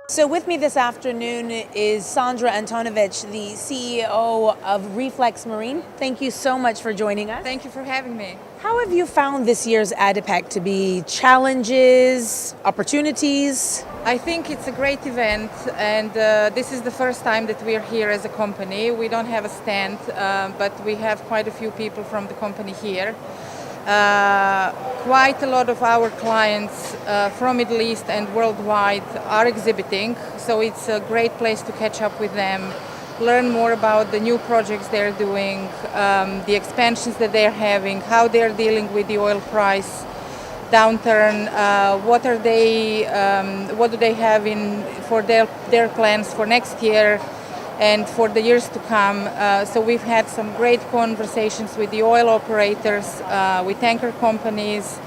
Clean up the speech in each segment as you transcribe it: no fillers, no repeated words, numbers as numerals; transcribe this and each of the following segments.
So with me this afternoon is Sandra Antonovic, the CEO of Reflex Marine. Thank you so much for joining us. Thank you for having me. How have you found this year's ADIPEC to be? Challenges, opportunities? I think it's a great event, and this is the first time that we are here as a company. We don't have a stand, but we have quite a few people from the company here. Quite a lot of our clients from Middle East and worldwide are exhibiting, so it's a great place to catch up with them, learn more about the new projects they're doing, the expansions that they're having, how they're dealing with the oil price downturn, what do they have for their plans for next year and for the years to come. So we've had some great conversations with the oil operators, with tanker companies,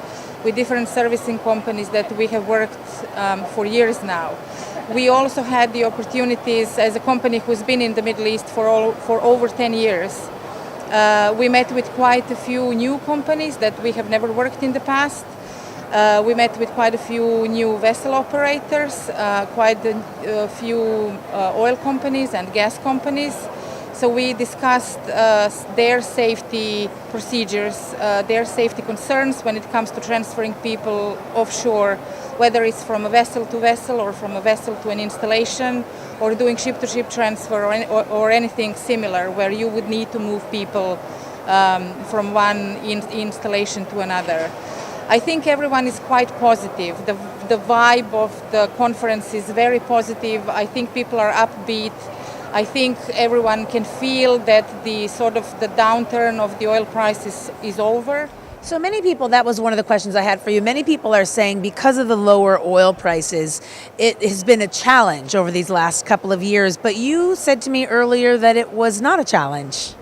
with different servicing companies that we have worked for years now. We also had the opportunities as a company who's been in the Middle East for over 10 years. We met with quite a few new companies that we have never worked in the past. We met with quite a few new vessel operators, quite a few oil companies and gas companies. So we discussed their safety procedures, their safety concerns when it comes to transferring people offshore, whether it's from a vessel to vessel or from a vessel to an installation or doing ship-to-ship transfer or anything similar where you would need to move people from one installation to another. I think everyone is quite positive. The vibe of the conference is very positive. I think people are upbeat. I think everyone can feel that the downturn of the oil price is over. So many people, that was one of the questions I had for you. Many people are saying because of the lower oil prices, it has been a challenge over these last couple of years. But you said to me earlier that it was not a challenge.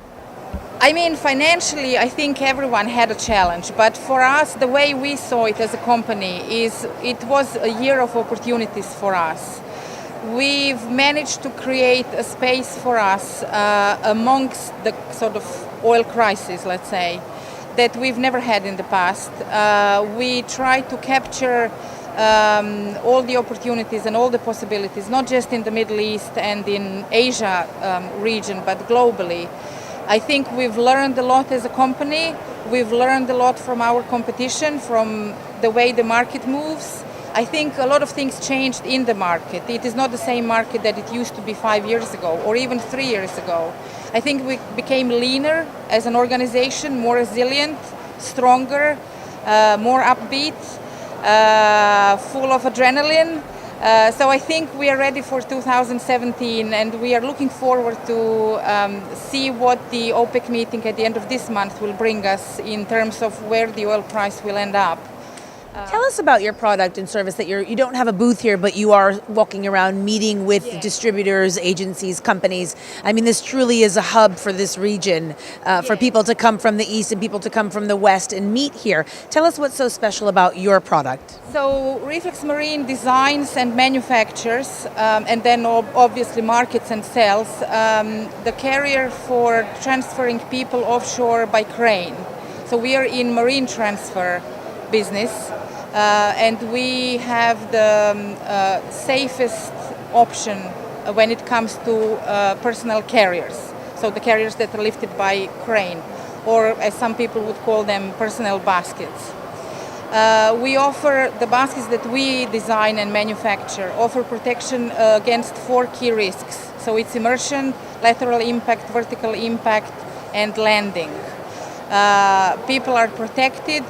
I mean, financially, I think everyone had a challenge, but for us, the way we saw it as a company is it was a year of opportunities for us. We've managed to create a space for us amongst the sort of oil crisis, let's say, that we've never had in the past. We try to capture all the opportunities and all the possibilities, not just in the Middle East and in Asia region, but globally. I think we've learned a lot as a company. We've learned a lot from our competition, from the way the market moves. I think a lot of things changed in the market. It is not the same market that it used to be 5 years ago or even 3 years ago. I think we became leaner as an organization, more resilient, stronger, more upbeat, full of adrenaline. So I think we are ready for 2017, and we are looking forward to see what the OPEC meeting at the end of this month will bring us in terms of where the oil price will end up. Tell us about your product and service that you don't have a booth here, but you are walking around meeting with distributors, agencies, companies. I mean, this truly is a hub for this region, for people to come from the east and people to come from the west and meet here. Tell us what's so special about your product. So Reflex Marine designs and manufactures, and then obviously markets and sells, the carrier for transferring people offshore by crane. So we are in marine transfer business, and we have the safest option when it comes to personal carriers, so the carriers that are lifted by crane, or as some people would call them, personal baskets. We offer the baskets that we design and manufacture, offer protection against 4 key risks. So it's immersion, lateral impact, vertical impact, and landing. People are protected.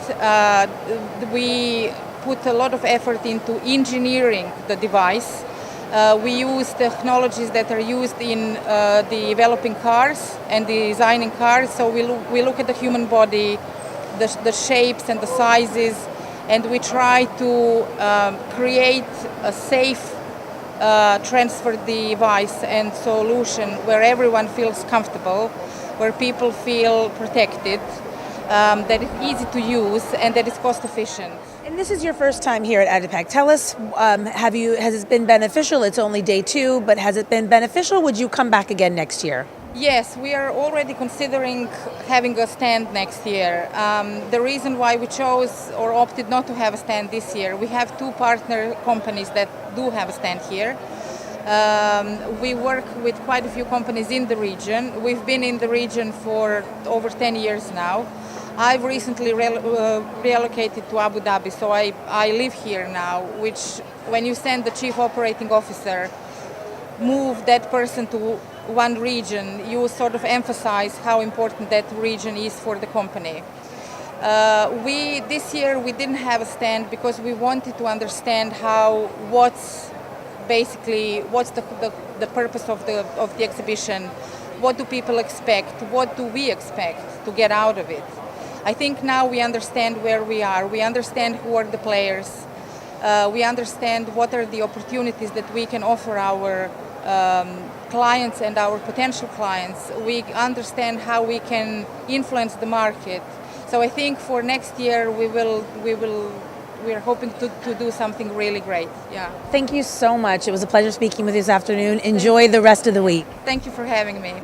We put a lot of effort into engineering the device. We use technologies that are used in developing cars and designing cars. So we look at the human body, the shapes and the sizes, and we try to create a safe transfer device and solution where everyone feels comfortable, where people feel protected, that is easy to use and that is cost efficient. And this is your first time here at ADIPEC. Tell us, has it been beneficial? It's only day 2, but has it been beneficial? Would you come back again next year? Yes, we are already considering having a stand next year. The reason why we chose or opted not to have a stand this year, we have 2 partner companies that do have a stand here. We work with quite a few companies in the region. We've been in the region for over 10 years now. I've recently reallocated to Abu Dhabi, so I live here now, which when you send the chief operating officer, move that person to one region, you sort of emphasize how important that region is for the company. This year we didn't have a stand because we wanted to understand what's the purpose of the exhibition, what do people expect, what do we expect to get out of it. I think now we understand where we are, we understand who are the players, we understand what are the opportunities that we can offer our clients and our potential clients. We understand how we can influence the market. So I think for next year we're hoping to do something really great. Yeah. Thank you so much. It was a pleasure speaking with you this afternoon. Enjoy the rest of the week. Thank you for having me.